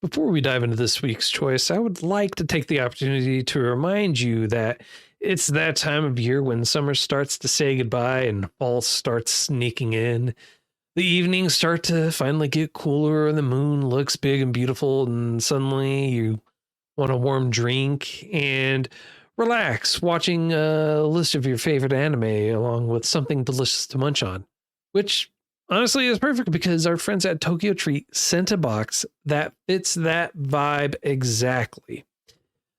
Before we dive into this week's choice, I would like to take the opportunity to remind you that it's that time of year when summer starts to say goodbye and fall starts sneaking in. The evenings start to finally get cooler and the moon looks big and beautiful, and suddenly you want a warm drink and relax watching a list of your favorite anime along with something delicious to munch on, which honestly is perfect because our friends at Tokyo Treat sent a box that fits that vibe exactly.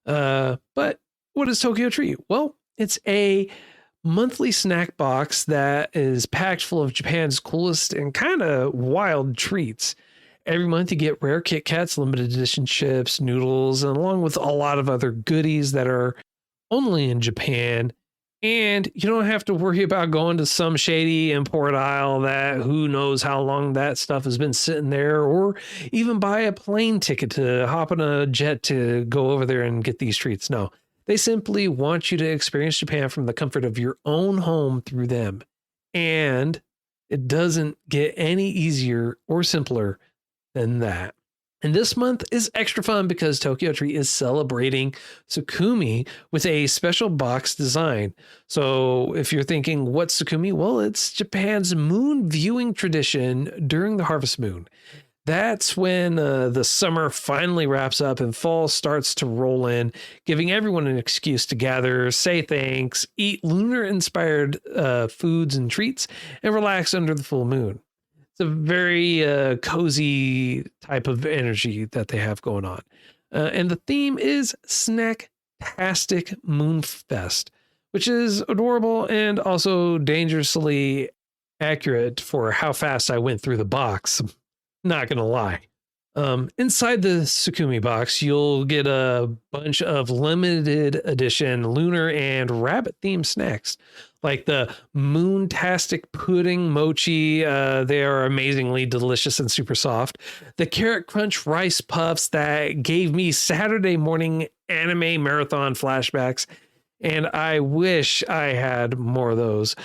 But what is Tokyo Treat? Well, it's a monthly snack box that is packed full of Japan's coolest and kind of wild treats. Every month you get rare Kit Kats, limited edition chips, noodles, and along with a lot of other goodies that are only in Japan. And you don't have to worry about going to some shady import aisle that who knows how long that stuff has been sitting there, or even buy a plane ticket to hop on a jet to go over there and get these treats. No, they simply want you to experience Japan from the comfort of your own home through them. And it doesn't get any easier or simpler than that. And this month is extra fun because Tokyo Treat is celebrating Tsukumi with a special box design. So if you're thinking, what's Tsukumi? Well, it's Japan's moon viewing tradition during the harvest moon. That's when the summer finally wraps up and fall starts to roll in, giving everyone an excuse to gather, say thanks, eat lunar-inspired foods and treats, and relax under the full moon. It's a very cozy type of energy that they have going on. And the theme is Snacktastic Moonfest, which is adorable and also dangerously accurate for how fast I went through the box. Not going to lie. Inside the Tsukumi box, you'll get a bunch of limited edition lunar and rabbit themed snacks like the Moontastic Pudding Mochi. They are amazingly delicious and super soft. The Carrot Crunch Rice Puffs that gave me Saturday morning anime marathon flashbacks, and I wish I had more of those.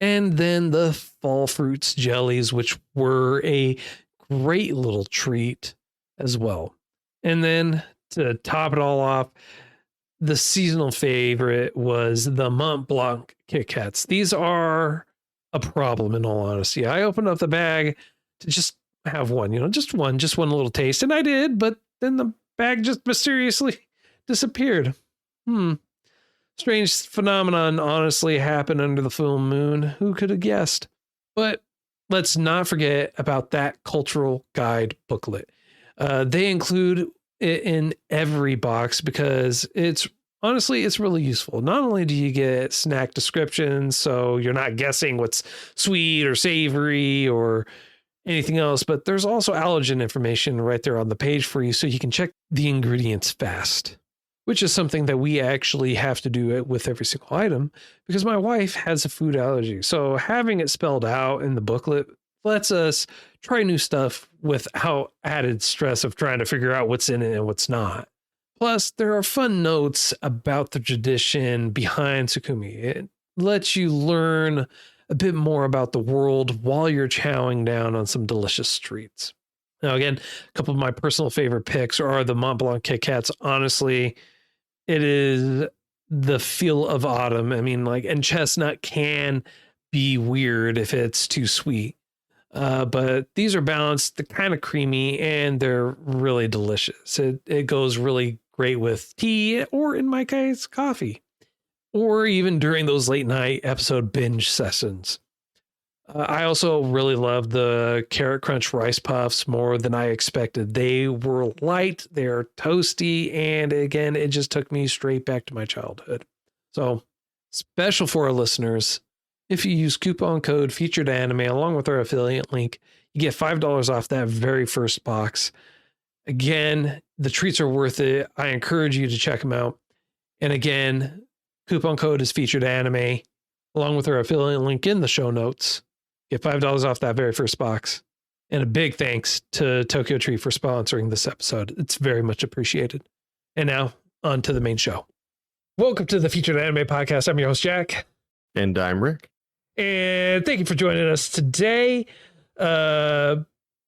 And then the Fall Fruits Jellies, which were a great little treat as well. And then to top it all off, the seasonal favorite was the Mont Blanc Kit Kats. These are a problem, in all honesty. I opened up the bag to just have one, just one little taste. And I did, but then the bag just mysteriously disappeared. Strange phenomenon honestly happened under the full moon. Who could have guessed? But let's not forget about that cultural guide booklet. They include it in every box because it's really useful. Not only do you get snack descriptions, so you're not guessing what's sweet or savory or anything else, but there's also allergen information right there on the page for you so you can check the ingredients fast, which is something that we actually have to do it with every single item because my wife has a food allergy. So having it spelled out in the booklet lets us try new stuff without added stress of trying to figure out what's in it and what's not. Plus, there are fun notes about the tradition behind Tsukumi. It lets you learn a bit more about the world while you're chowing down on some delicious treats. Now, again, a couple of my personal favorite picks are the Mont Blanc Kit Kats. Honestly, it is the feel of autumn. I mean, and chestnut can be weird if it's too sweet. But these are balanced, they're kind of creamy, and they're really delicious. It goes really great with tea, or in my case, coffee, or even during those late night episode binge sessions. I also really love the Carrot Crunch Rice Puffs more than I expected. They were light, they're toasty, and again, it just took me straight back to my childhood. So, special for our listeners, if you use coupon code Featured Anime along with our affiliate link, you get $5 off that very first box. Again, the treats are worth it. I encourage you to check them out. And again, coupon code is Featured Anime along with our affiliate link in the show notes. Get $5 off that very first box. And a big thanks to Tokyo Treat for sponsoring this episode. It's very much appreciated. And now, on to the main show. Welcome to the Featured Anime Podcast. I'm your host, Jack. And I'm Rick. And thank you for joining us today.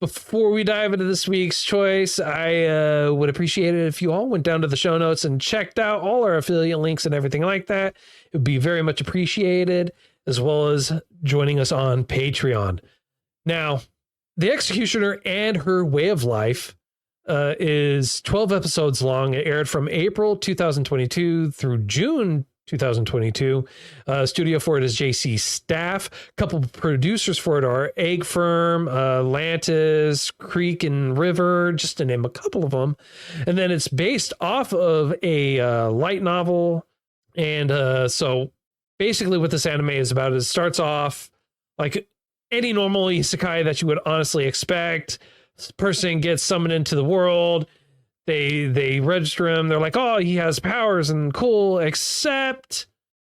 before we dive into this week's choice, I would appreciate it if you all went down to the show notes and checked out all our affiliate links and everything like that. It would be very much appreciated, as well as joining us on Patreon. Now, The Executioner and Her Way of Life is 12 episodes long. It aired from April 2022 through June 2022. Studio for it is JC Staff. A couple of producers for it are Egg Firm, Atlantis, Creek and River, just to name a couple of them. And then it's based off of a light novel. And so basically what this anime is about is it starts off like any normal isekai that you would honestly expect. This person gets summoned into the world. They register him. They're like, oh, he has powers and cool, except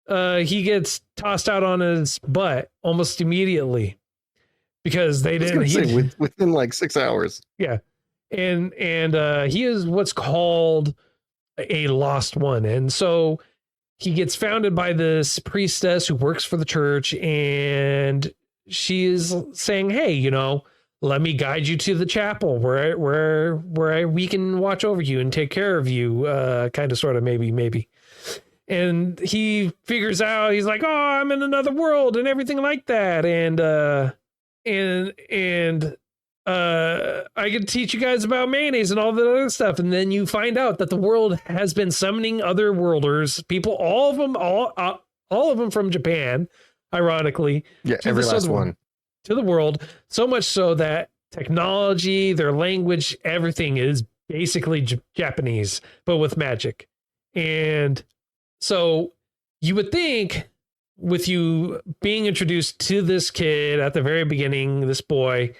he gets tossed out on his butt almost immediately because they didn't. Within like 6 hours. Yeah, and he is what's called a lost one, and so he gets founded by this priestess who works for the church, and she is saying, hey, you know, let me guide you to the chapel where we can watch over you and take care of you, kind of, sort of, maybe. And he figures out, he's like, oh, I'm in another world and everything like that. And I can teach you guys about mayonnaise and all the other stuff. And then you find out that the world has been summoning other worlders, people, all of them from Japan, ironically. Yeah, every last one. To the world, so much so that technology, their language, everything is basically Japanese, but with magic. And so you would think, with you being introduced to this kid at the very beginning, this boy,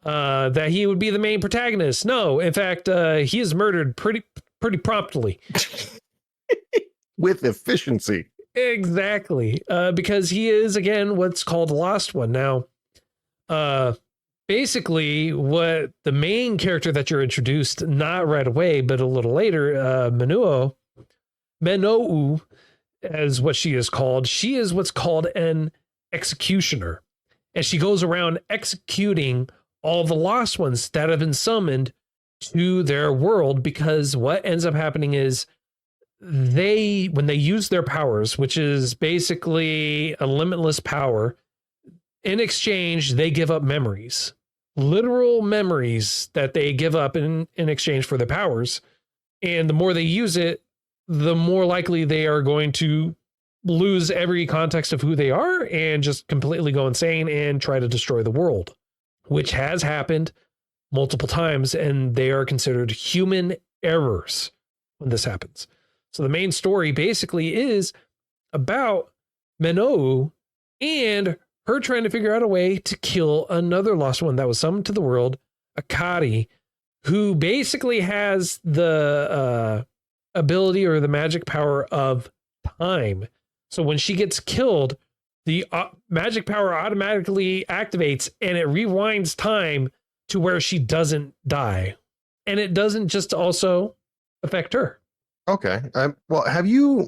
that he would be the main protagonist. No, in fact, he is murdered pretty promptly. With efficiency. Exactly. Because he is, again, what's called a lost one. Now, basically what the main character that you're introduced, not right away, but a little later, Menou, as what she is called. She is what's called an executioner, and she goes around executing all the lost ones that have been summoned to their world, because what ends up happening is when they use their powers, which is basically a limitless power, in exchange, they give up memories, literal memories that they give up in exchange for the powers. And the more they use it, the more likely they are going to lose every context of who they are and just completely go insane and try to destroy the world, which has happened multiple times. And they are considered human errors when this happens. So the main story basically is about Menou and her trying to figure out a way to kill another lost one that was summoned to the world, Akari, who basically has the ability or the magic power of time. So when she gets killed, the magic power automatically activates and it rewinds time to where she doesn't die. And it doesn't just also affect her. Okay. Well, have you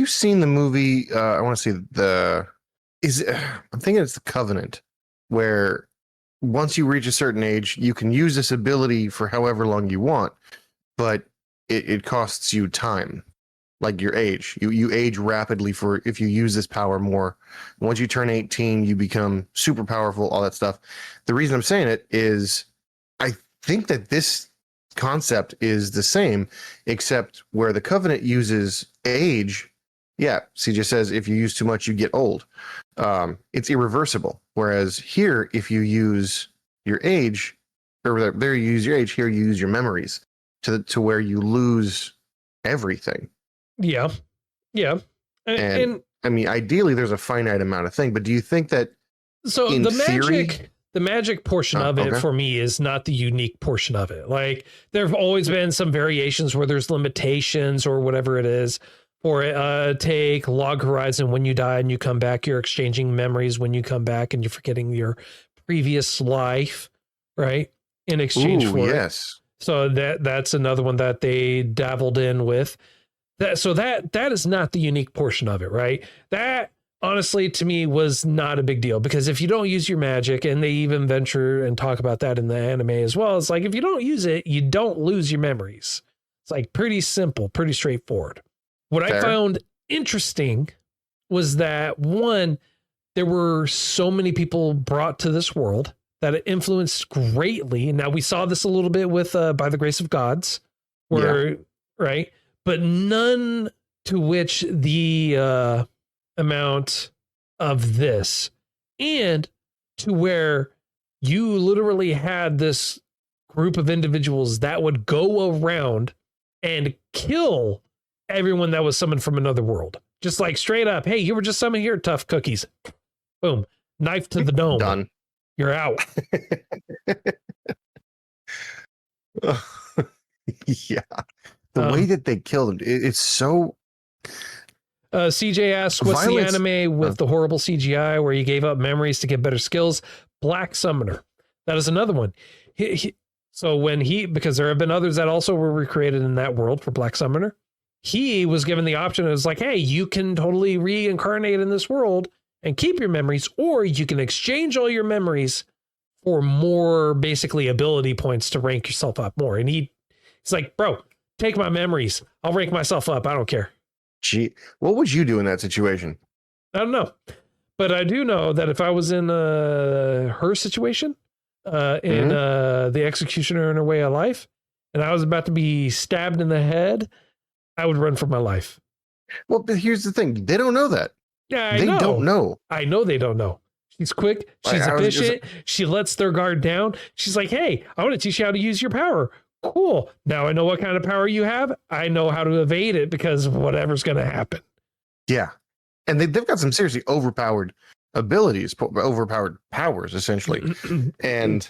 seen the movie? I want to see I'm thinking it's The Covenant, where once you reach a certain age, you can use this ability for however long you want, but it costs you time, like your age. You age rapidly if you use this power more. Once you turn 18, you become super powerful, all that stuff. The reason I'm saying it is I think that this concept is the same, except where the Covenant uses age. Yeah, CJ says if you use too much, you get old. It's irreversible. Whereas here, if you use your age, or there you use your age, here you use your memories to where you lose everything. Yeah. And I mean, ideally, there's a finite amount of thing, but do you think that the magic portion of it for me is not the unique portion of it? Like, there have always been some variations where there's limitations or whatever it is. For take Log Horizon, when you die and you come back, you're exchanging memories when you come back and you're forgetting your previous life, right? In exchange for it. So that's another one that they dabbled in with. That is not the unique portion of it, right? That honestly, to me, was not a big deal, because if you don't use your magic, and they even venture and talk about that in the anime as well, it's like, if you don't use it, you don't lose your memories. It's like pretty simple, pretty straightforward. What I Fair. found interesting was that, one, there were so many people brought to this world that it influenced greatly. Now, we saw this a little bit with By the Grace of Gods, where, right? But none to which the amount of this, and to where you literally had this group of individuals that would go around and kill everyone that was summoned from another world. Just like straight up, hey, you were just summoned here, tough cookies. Boom. Knife to the dome. Done. You're out. Yeah. The way that they killed him, it's so... CJ asks, what's Violence- the anime with the horrible CGI where you gave up memories to get better skills? Black Summoner. That is another one. Because there have been others that also were recreated in that world for Black Summoner. He was given the option. It was like, hey, you can totally reincarnate in this world and keep your memories, or you can exchange all your memories for more, basically, ability points to rank yourself up more. And he's like, bro, take my memories. I'll rank myself up. I don't care. Gee, what would you do in that situation? I don't know. But I do know that if I was in her situation, in the Executioner in Her Way of Life, and I was about to be stabbed in the head, I would run for my life. Well, but here's the thing. They don't know that. Yeah, I They know. don't know. I know they don't know. She's quick. She's efficient. She lets their guard down. She's like, hey, I want to teach you how to use your power. Cool. Now I know what kind of power you have. I know how to evade it, because whatever's going to happen. Yeah. And they've got some seriously overpowered abilities, overpowered powers, essentially. And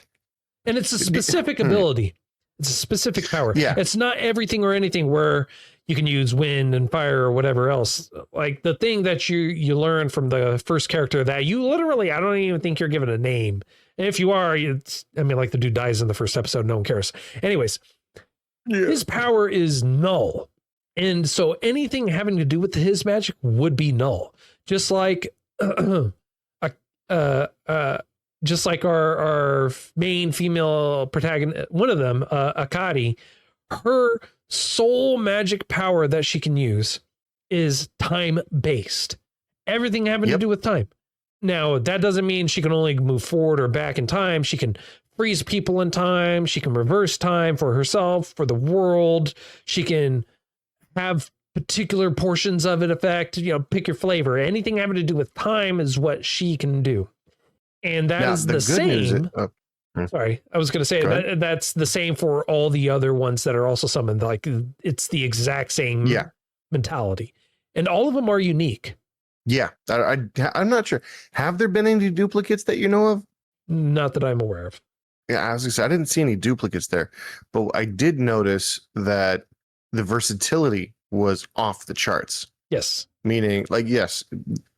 it's a specific ability. It's a specific power. Yeah. It's not everything or anything where you can use wind and fire or whatever else. Like the thing that you learn from the first character that you literally, I don't even think you're given a name. And if you are, like the dude dies in the first episode. No one cares. Anyways, his power is null. And so anything having to do with his magic would be null. Just like, just like our main female protagonist, one of them, Akari, her sole magic power that she can use is time based. Everything having to do with time. Now, that doesn't mean she can only move forward or back in time. She can freeze people in time. She can reverse time for herself, for the world. She can have particular portions of it affect, pick your flavor. Anything having to do with time is what she can do. And that is the same. Sorry, I was going to say that's the same for all the other ones that are also summoned. Like, it's the exact same mentality. And all of them are unique. Yeah, I'm not sure. Have there been any duplicates that you know of? Not that I'm aware of. Yeah, I was gonna say, I didn't see any duplicates there, but I did notice that the versatility was off the charts. Yes. Meaning, like, yes,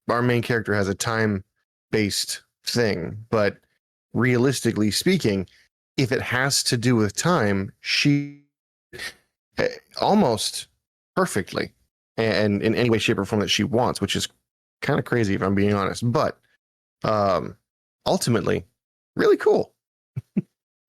our main character has a time-based thing, but realistically speaking, if it has to do with time, she almost perfectly, and in any way, shape, or form that she wants, which is kind of crazy if I'm being honest, but ultimately, really cool.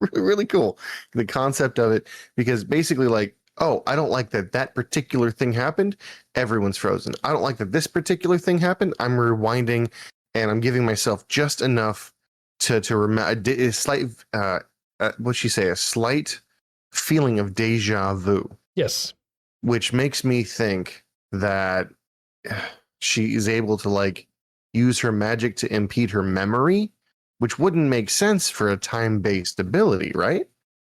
really, really cool. The concept of it, because basically, like, oh, I don't like that particular thing happened. Everyone's frozen. I don't like that this particular thing happened. I'm rewinding, and I'm giving myself just enough to remember a slight, what'd she say? A slight feeling of deja vu. Yes. Which makes me think that she is able to, like, use her magic to impede her memory, which wouldn't make sense for a time-based ability, right?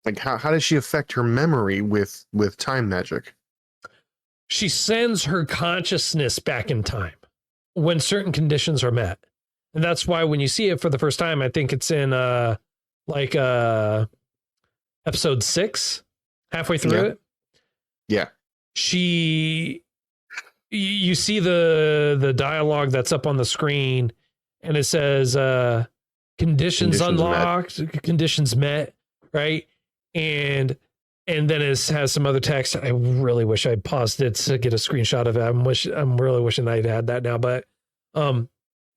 Like, how does she affect her memory with time magic? She sends her consciousness back in time when certain conditions are met. And that's why when you see it for the first time, I think it's in episode 6, halfway through it. Yeah. You see the dialogue that's up on the screen, and it says conditions unlocked, conditions met, right? And then it has some other text. I really wish I paused it to get a screenshot of it. I'm really wishing I'd had that now, but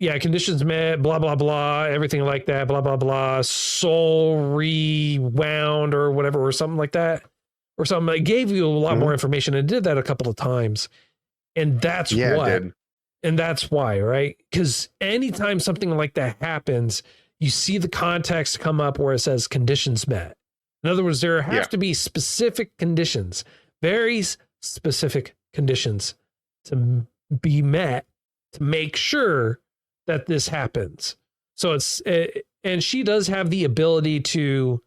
yeah, conditions met, blah, blah, blah, everything like that, blah, blah, blah, soul rewound or whatever, or something like that, or something. It gave you a lot more information and did that a couple of times. And that's Yeah, it what, did. and that's why, right? Because anytime something like that happens, you see the context come up where it says conditions met. In other words, there have to be specific conditions, very specific conditions to be met to make sure that this happens. So and she does have the ability to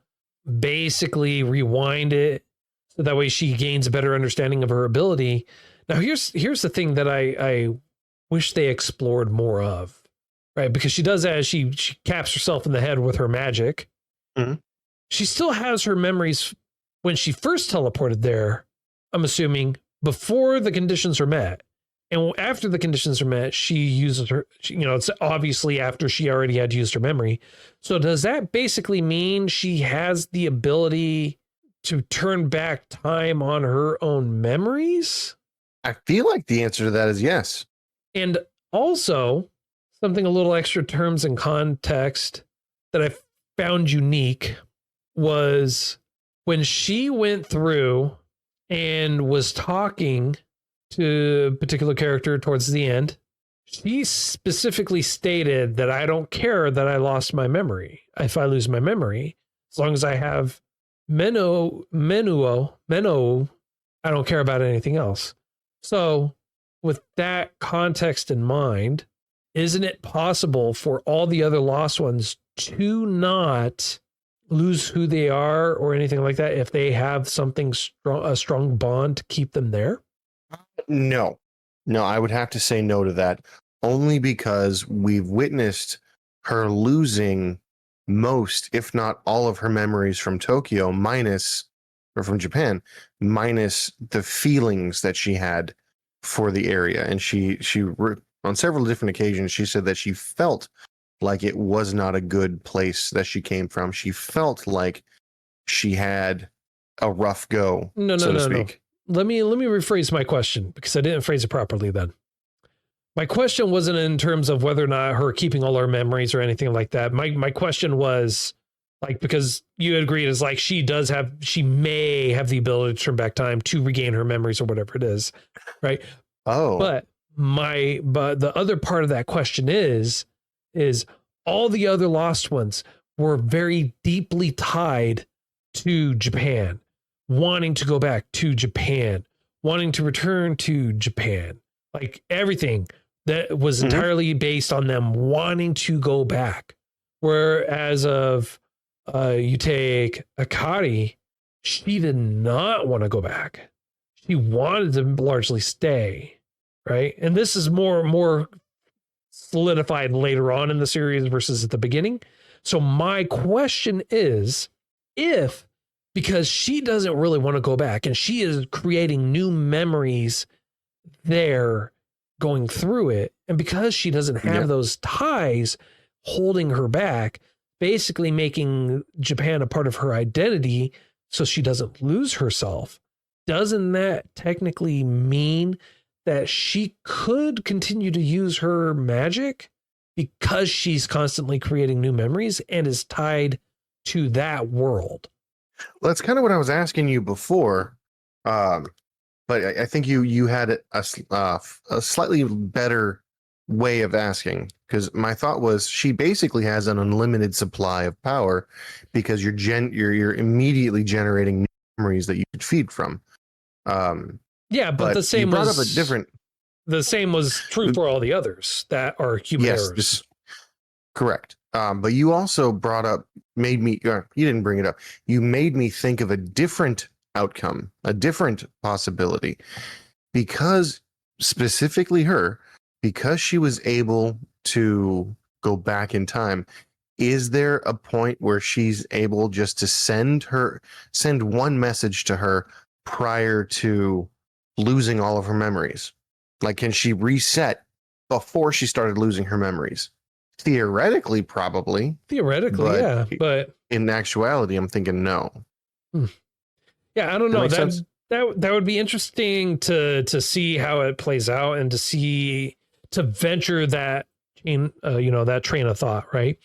basically rewind it so that way she gains a better understanding of her ability. Now here's the thing that I wish they explored more of, right? Because she does that, she caps herself in the head with her magic. Mm-hmm. She still has her memories when she first teleported there, I'm assuming, before the conditions are met. And after the conditions are met, she uses her, it's obviously after she already had used her memory. So does that basically mean she has the ability to turn back time on her own memories? I feel like the answer to that is yes. And also, something a little extra terms and context that I found unique was when she went through and was talking to a particular character towards the end, she specifically stated that I don't care that I lost my memory. If I lose my memory, as long as I have Menuo, I don't care about anything else. So with that context in mind, isn't it possible for all the other lost ones to not lose who they are or anything like that if they have something strong, a strong bond to keep them there? No, I would have to say no to that, only because we've witnessed her losing most, if not all, of her memories from Tokyo, or from Japan, minus the feelings that she had for the area. And she on several different occasions, she said that she felt like it was not a good place that she came from. She felt like she had a rough go, so to speak. Let me rephrase my question because I didn't phrase it properly then. My question wasn't in terms of whether or not her keeping all her memories or anything like that. My question was like, because you agreed is like she may have the ability to turn back time to regain her memories or whatever it is, right? Oh. But the other part of that question is all the other lost ones were very deeply tied to Japan, wanting to go back to Japan, wanting to return to Japan. Like everything that was entirely based on them wanting to go back. Whereas of you take Akari, she did not want to go back. She wanted to largely stay, right? And this is more solidified later on in the series versus at the beginning. So my question is, if, because she doesn't really want to go back and she is creating new memories there going through it, and because she doesn't have those ties holding her back, basically making Japan a part of her identity so she doesn't lose herself, doesn't that technically mean that she could continue to use her magic because she's constantly creating new memories and is tied to that world? Well, that's kind of what I was asking you before, but I think you had a slightly better way of asking, because my thought was she basically has an unlimited supply of power because you're immediately generating new memories that you could feed from. Yeah, but the same brought up a different. The same was true for all the others that are human errors. Correct. But you also brought up, you didn't bring it up. You made me think of a different outcome, a different possibility, because specifically because she was able to go back in time. Is there a point where she's able just to send one message to her prior to losing all of her memories? Like, can she reset before she started losing her memories? Theoretically, probably. Yeah, but in actuality, I'm thinking no. Yeah, I don't know. That would be interesting to see how it plays out and to venture that that train of thought, right?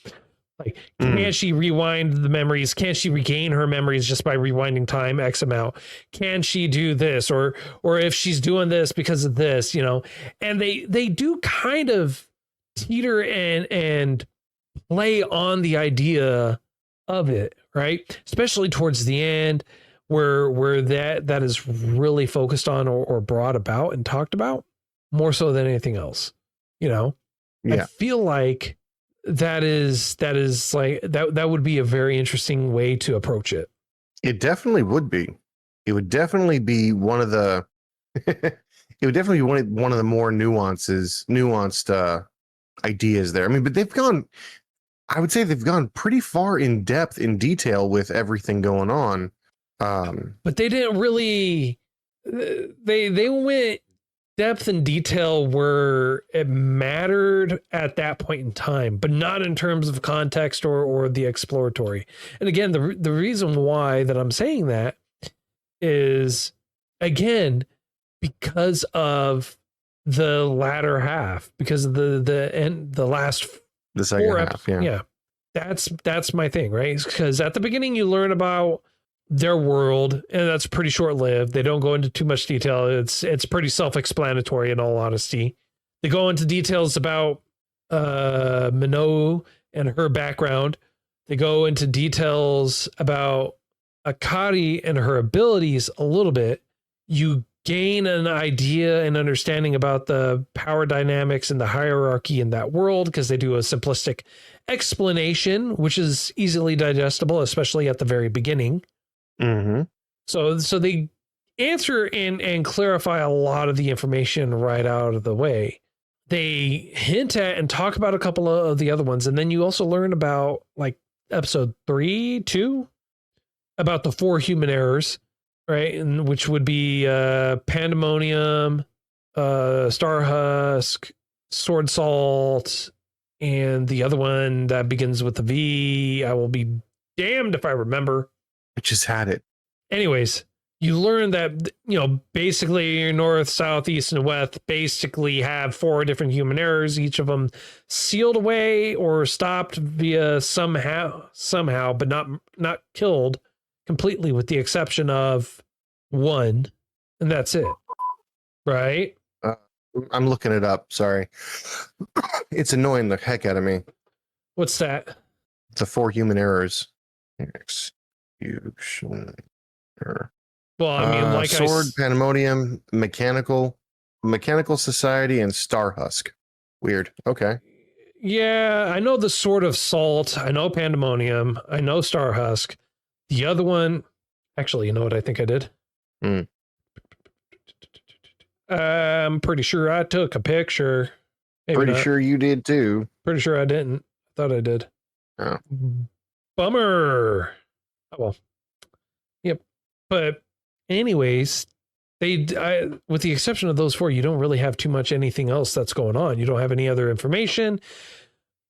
Like, can she rewind the memories? Can she regain her memories just by rewinding time X amount? Can she do this? Or if she's doing this because of this, and they do kind of teeter and play on the idea of it, right? Especially towards the end where that is really focused on or brought about and talked about more so than anything else. I feel like that is like that would be a very interesting way to approach it. It definitely would be. It would definitely be one of the it would definitely be one of the more nuanced ideas there. I mean, but I would say they've gone pretty far in depth, in detail with everything going on. But they didn't really. They went depth and detail where it mattered at that point in time, but not in terms of context or the exploratory. And again, the reason why that I'm saying that is, again, because of the latter half, because of the last the second half. Yeah, that's my thing, right? Because at the beginning you learn about their world, and that's pretty short-lived. They don't go into too much detail. It's pretty self-explanatory in all honesty. They go into details about Minot and her background. They go into details about Akari and her abilities a little bit. You gain an idea and understanding about the power dynamics and the hierarchy in that world because they do a simplistic explanation, which is easily digestible, especially at the very beginning. Mm-hmm. So they answer and clarify a lot of the information right out of the way. They hint at and talk about a couple of the other ones, and then you also learn about, like, episode 2 about the 4 human errors, right? And which would be Pandemonium, Starhusk, Sword Salt, and the other one that begins with a V. I will be damned if I remember. I just had it. Anyways, you learn that, basically north, south, east, and west basically have 4 different human errors, each of them sealed away or stopped via somehow, but not killed completely, with the exception of one, and that's it. Right? I'm looking it up. Sorry. It's annoying the heck out of me. What's that? The 4 human errors. Execution error. Well, I mean, like Sword, Pandemonium, Mechanical Society, and Starhusk. Weird. Okay. Yeah, I know the Sword of Salt. I know Pandemonium. I know Starhusk. The other one, actually, you know what I think I did? I'm pretty sure I took a picture. Maybe pretty not. Sure you did too. Pretty sure I didn't. I thought I did. Oh. Bummer. Oh, well. Yep. But anyways, with the exception of those 4, you don't really have too much anything else that's going on. You don't have any other information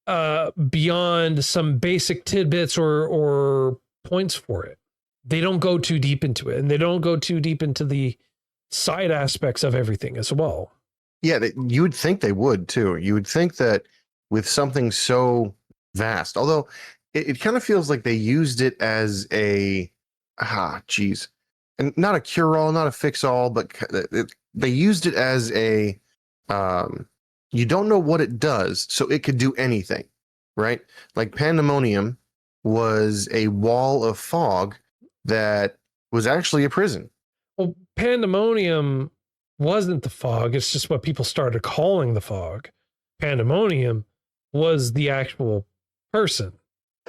beyond some basic tidbits or points for it. They don't go too deep into it, and they don't go too deep into the side aspects of everything as well. Yeah, you would think they would too. You would think that with something so vast, although it kind of feels like they used it as and not a cure-all, not a fix-all, but they used it as a you don't know what it does, so it could do anything, right? Like Pandemonium was a wall of fog that was actually a prison. Well, Pandemonium wasn't the fog. It's just what people started calling the fog. Pandemonium was the actual person,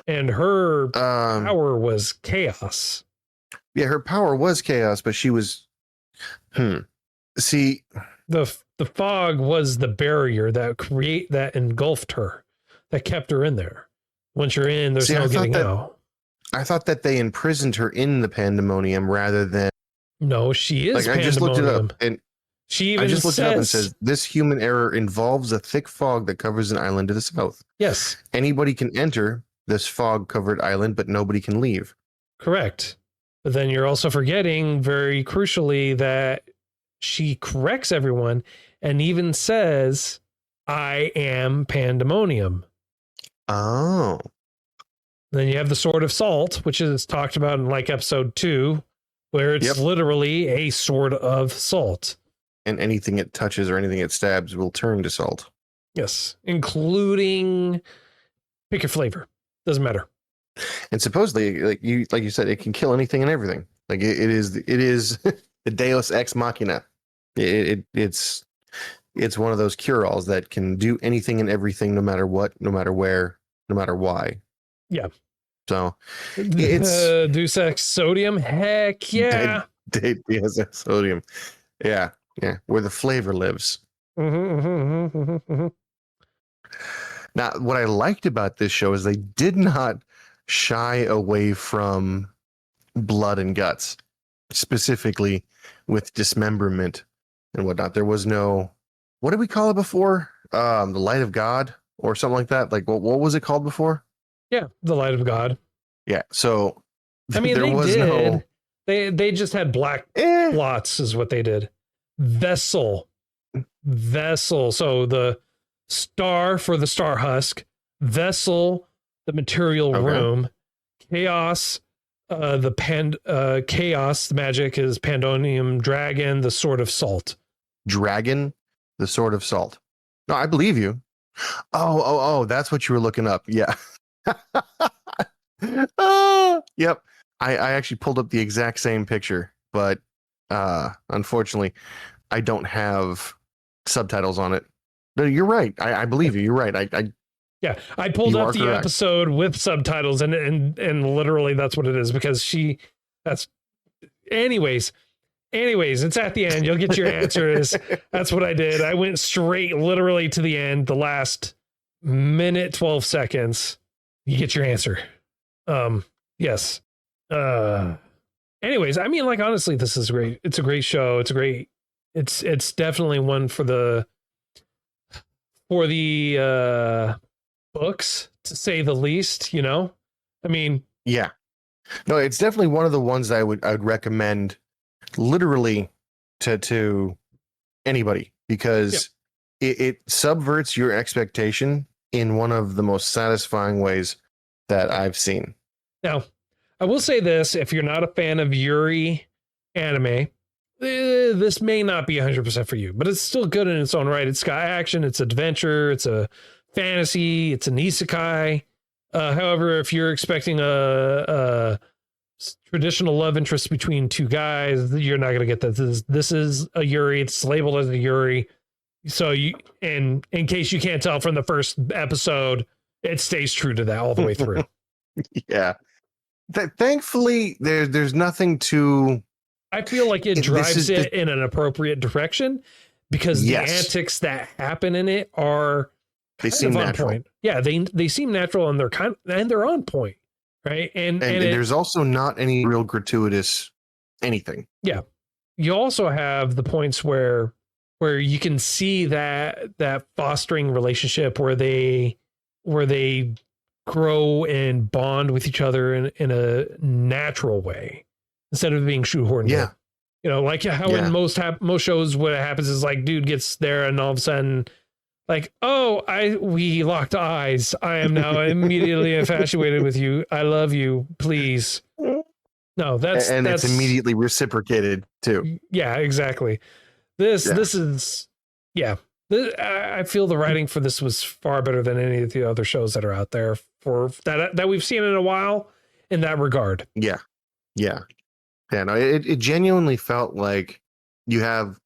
and her power was chaos. Yeah, her power was chaos, but she was. See, the fog was the barrier that engulfed her, that kept her in there. Once you're in, there's no getting out. I thought that they imprisoned her in the Pandemonium rather than. No, she is. Like, I just looked it up, and she even says this human error involves a thick fog that covers an island to the south. Yes. Anybody can enter this fog-covered island, but nobody can leave. Correct. But then you're also forgetting, very crucially, that she corrects everyone and even says, I am pandemonium. Oh. Then you have the Sword of Salt, which is talked about in like episode 2, where it's literally a sword of salt. And anything it touches or anything it stabs will turn to salt. Yes, including pick your flavor. Doesn't matter. And supposedly, like you said, it can kill anything and everything. Like it is the Deus Ex Machina. It's one of those cure-alls that can do anything and everything, no matter what, no matter where, no matter why. Yeah. So it's Deus Ex Sodium. Heck yeah. Deus Ex Sodium. Yeah. Yeah. Where the flavor lives. Now, what I liked about this show is they did not shy away from blood and guts, specifically with dismemberment and whatnot. There was no, what did we call it before? The Light of God or something like that. Like what was it called before? Yeah, the Light of God. Yeah. So I mean, they just had black blots is what they did. Vessel. So the star for the star husk, vessel, the material room, chaos, chaos, the magic is Pandemonium Dragon, the Sword of Salt. Dragon, the Sword of Salt. No, I believe you. Oh, that's what you were looking up. Yeah. Yep. I actually pulled up the exact same picture, but unfortunately, I don't have subtitles on it. No, you're right. I believe you. You're right. I pulled up the episode with subtitles and literally that's what it is because anyways, it's at the end. You'll get your answers. That's what I did. I went straight literally to the end, the last minute, 12 seconds. You get your answer. Yes. Anyways, I mean, like, honestly, this is great. It's a great show. It's definitely one for the books, to say the least, you know? I mean, yeah. No, it's definitely one of the ones I would recommend literally to anybody because it subverts your expectation in one of the most satisfying ways that I've seen. Now, I will say this, if you're not a fan of Yuri anime, this may not be 100% for you, but it's still good in its own right. It's got action, it's adventure, it's a fantasy, it's an isekai. However, if you're expecting a traditional love interest between two guys, you're not going to get that. This is a Yuri. It's labeled as a Yuri. So in case you can't tell from the first episode, it stays true to that all the way through. Yeah. Thankfully, there's nothing to... I feel like it drives it in an appropriate direction because the antics that happen in it are seem natural. Point. Yeah, they seem natural and they're on point, right? And there's also not any real gratuitous anything. Yeah, you also have the points where you can see that fostering relationship where they grow and bond with each other in a natural way instead of being shoehorned. Yeah. You know, like how in most shows, what happens is like dude gets there and all of a sudden like, we locked eyes. I am now immediately infatuated with you. I love you. Please. No, that's it's immediately reciprocated too. Yeah, exactly. This is I feel the writing for this was far better than any of the other shows that are out there for that we've seen in a while in that regard. Yeah. No, it genuinely felt like you have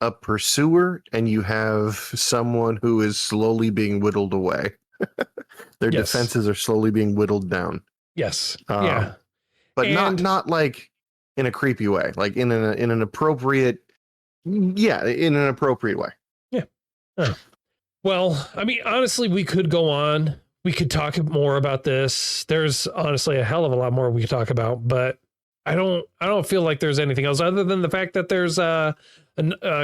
a pursuer and you have someone who is slowly being whittled away. Their defenses are slowly being whittled down. Yes. But not like in a creepy way, like in an appropriate way. Yeah. Well, I mean, honestly, we could go on. We could talk more about this. There's honestly a hell of a lot more we could talk about, but I don't feel like there's anything else other than the fact that there's a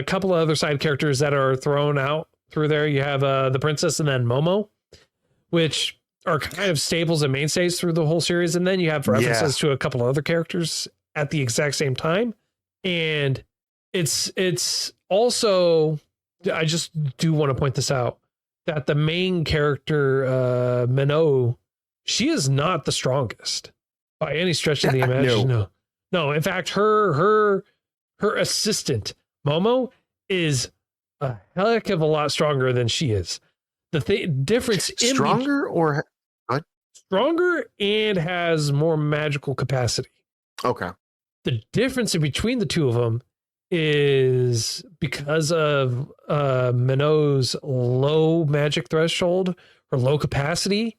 couple of other side characters that are thrown out through there. You have the princess and then Momo, which are kind of staples and mainstays through the whole series. And then you have references to a couple of other characters at the exact same time. And it's also I just do want to point this out that the main character, Minot, she is not the strongest by any stretch of the imagination. No. In fact, her assistant Momo is a heck of a lot stronger than she is. The difference in stronger or what? Stronger and has more magical capacity. Okay. The difference in between the two of them is because of Minot's low magic threshold or low capacity.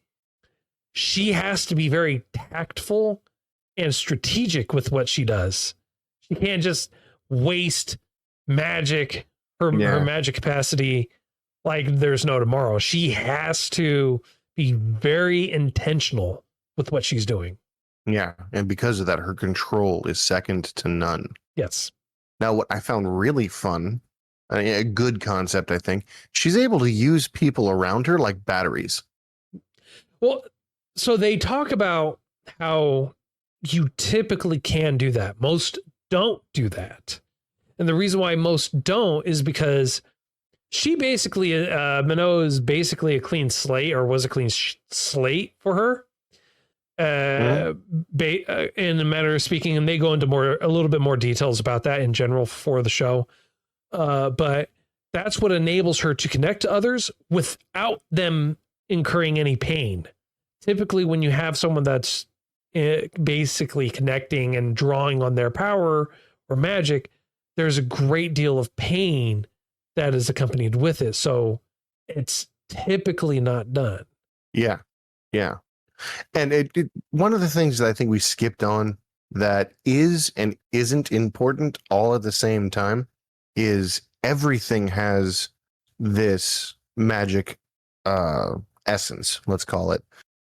She has to be very tactful and strategic with what she does. She can't just waste magic, her magic capacity like there's no tomorrow. She has to be very intentional with what she's doing. Yeah, and because of that, her control is second to none. Yes. Now, what I found really fun, a good concept, I think, she's able to use people around her like batteries. Well, so they talk about how you typically can do that. Most don't do that. And the reason why most don't is because she basically, Minot is basically a clean slate, or was a clean slate for her. In a matter of speaking, and they go into a little bit more details about that in general for the show. But that's what enables her to connect to others without them incurring any pain. Typically, when you have someone that's basically connecting and drawing on their power or magic, there's a great deal of pain that is accompanied with it. So it's typically not done. Yeah. And one of the things that I think we skipped on that is and isn't important all at the same time is everything has this magic essence, let's call it.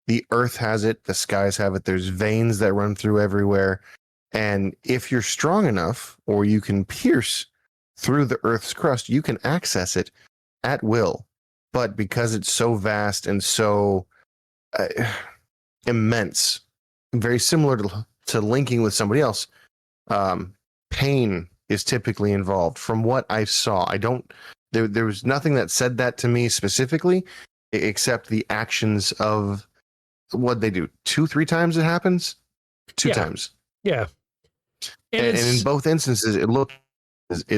The earth has it, the skies have it, there's veins that run through everywhere. And if you're strong enough, or you can pierce through the earth's crust, you can access it at will. But because it's so vast and so immense, very similar to linking with somebody else, pain is typically involved. From what I saw, there was nothing that said that to me specifically, except the actions of what they do. 2-3 times it happens. Two times. Yeah. And in both instances, it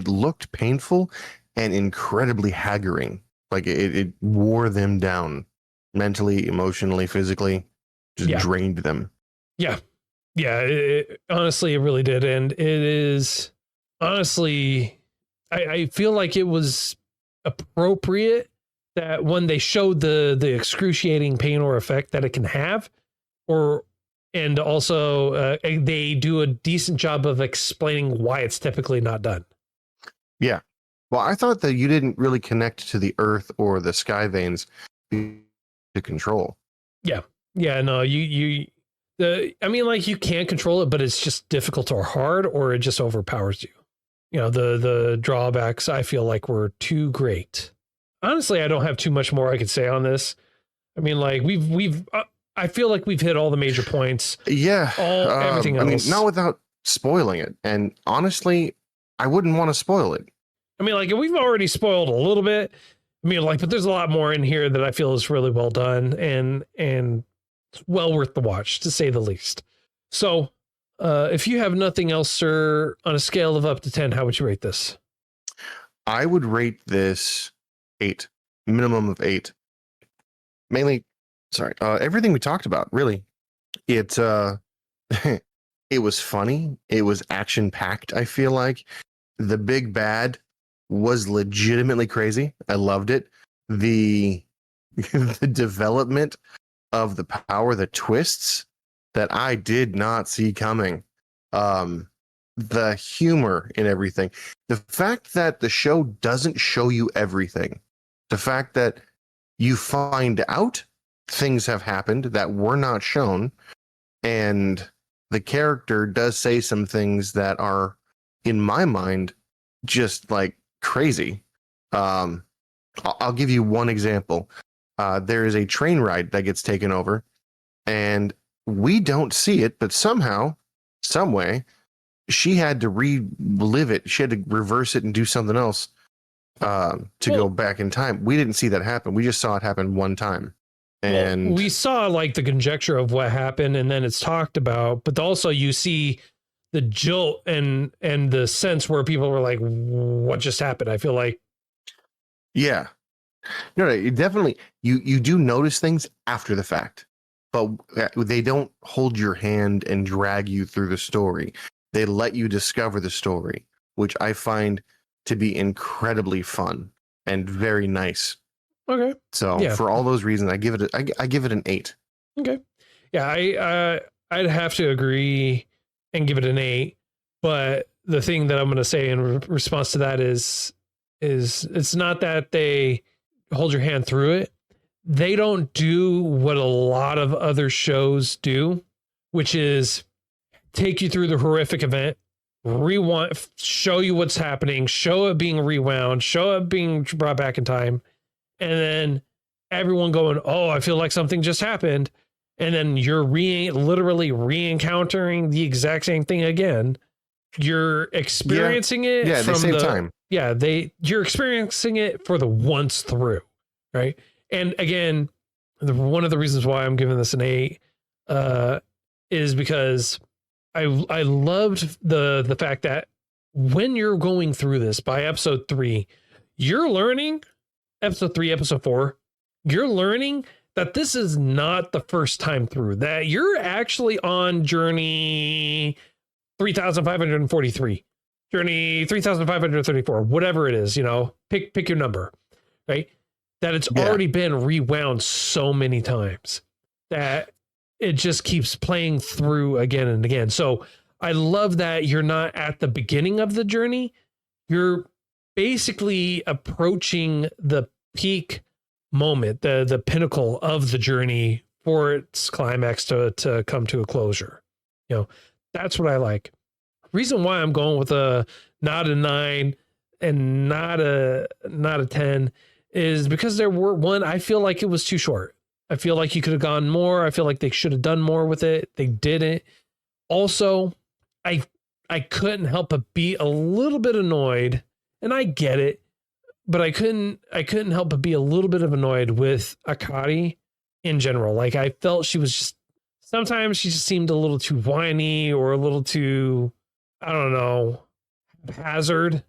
looked painful and incredibly haggling. Like it wore them down mentally, emotionally, physically, just drained them. Yeah. Honestly, it really did. And it is honestly, I feel like it was appropriate that when they showed the excruciating pain or effect that it can have, and also they do a decent job of explaining why it's typically not done. Yeah. Well, I thought that you didn't really connect to the earth or the sky veins to control. Yeah. No, you can control it, but it's just difficult or hard, or it just overpowers you. The drawbacks I feel like were too great. Honestly, I don't have too much more I could say on this. I mean, like I feel like we've hit all the major points. Yeah. Everything else. I mean, not without spoiling it. And honestly, I wouldn't want to spoil it. I mean, like, we've already spoiled a little bit. I mean, like, but there's a lot more in here that I feel is really well done and well worth the watch, to say the least. So, if you have nothing else, sir, on a scale of up to 10, how would you rate this? I would rate this 8, minimum of 8. Mainly, everything we talked about, really. It it was funny. It was action packed. I feel like the big bad was legitimately crazy. I loved it. The development of the power, the twists that I did not see coming. The humor in everything. The fact that the show doesn't show you everything. The fact that you find out things have happened that were not shown, and the character does say some things that are, in my mind, just like crazy. I'll give you one example. There is a train ride that gets taken over, and we don't see it, but somehow, some way, she had to relive it. She had to reverse it and do something else to go back in time. We didn't see that happen. We just saw it happen one time. And we saw like the conjecture of what happened, and then it's talked about, but also you see the jolt and the sense where people were like, what just happened? I feel like. Yeah. No, you definitely, you do notice things after the fact, but they don't hold your hand and drag you through the story. They let you discover the story, which I find to be incredibly fun and very nice. Okay. So for all those reasons, I give it an 8. Okay. Yeah, I'd have to agree and give it an 8. But the thing that I'm going to say in response to that is it's not that they hold your hand through it. They don't do what a lot of other shows do, which is take you through the horrific event, rewind, show you what's happening, show it being rewound, show it being brought back in time, and then everyone going, oh, I feel like something just happened. And then you're literally re-encountering the exact same thing again. You're experiencing it. Yeah, from the same time. Yeah, you're experiencing it for the once through, right? And again, one of the reasons why I'm giving this an 8 is because I loved the fact that when you're going through this by episode 3, you're learning episode 3, episode 4, you're learning that this is not the first time through, that you're actually on journey 3,543, journey 3,534, whatever it is, pick your number, right? That it's already been rewound so many times that it just keeps playing through again and again. So I love that you're not at the beginning of the journey. You're basically approaching the peak moment, the pinnacle of the journey for its climax to come to a closure. That's what I like. Reason why I'm going with not a 9 and not a 10 is because I feel like it was too short. I feel like you could have gone more. I feel like they should have done more with it. They didn't. Also, I couldn't help but be a little bit annoyed, and I get it, but I couldn't help but be a little bit of annoyed with Akari in general. Like, I felt sometimes she just seemed a little too whiny or a little too, I don't know, haphazard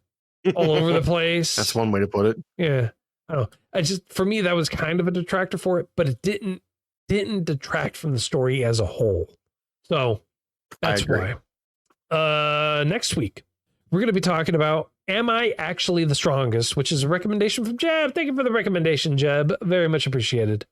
all over the place. That's one way to put it. Yeah. I don't know. For me, that was kind of a detractor for it, but it didn't detract from the story as a whole. So that's why. Next week, we're going to be talking about Am I Actually the Strongest, which is a recommendation from Jeb. Thank you for the recommendation, Jeb. Very much appreciated.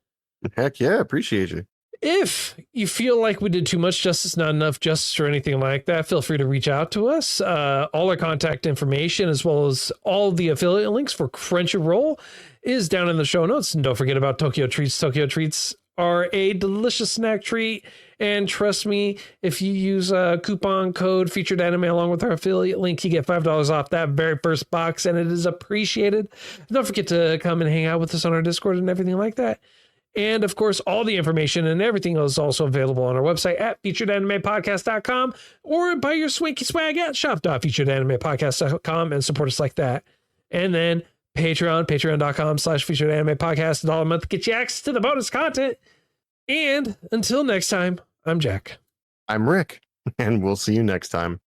Heck yeah, appreciate you. If you feel like we did too much justice, not enough justice, or anything like that, feel free to reach out to us. All our contact information, as well as all the affiliate links for Crunchyroll, is down in the show notes. And don't forget about Tokyo Treats. Tokyo Treats are a delicious snack treat. And trust me, if you use a coupon code Featured Anime along with our affiliate link, you get $5 off that very first box, and it is appreciated. Don't forget to come and hang out with us on our Discord and everything like that. And of course, all the information and everything is also available on our website at featuredanimepodcast.com, or buy your swanky swag at shop.featuredanimepodcast.com and support us like that. And then patreon.com/featuredanimepodcast, $1 a month to get you access to the bonus content. And until next time, I'm Jack. I'm Rick, and we'll see you next time.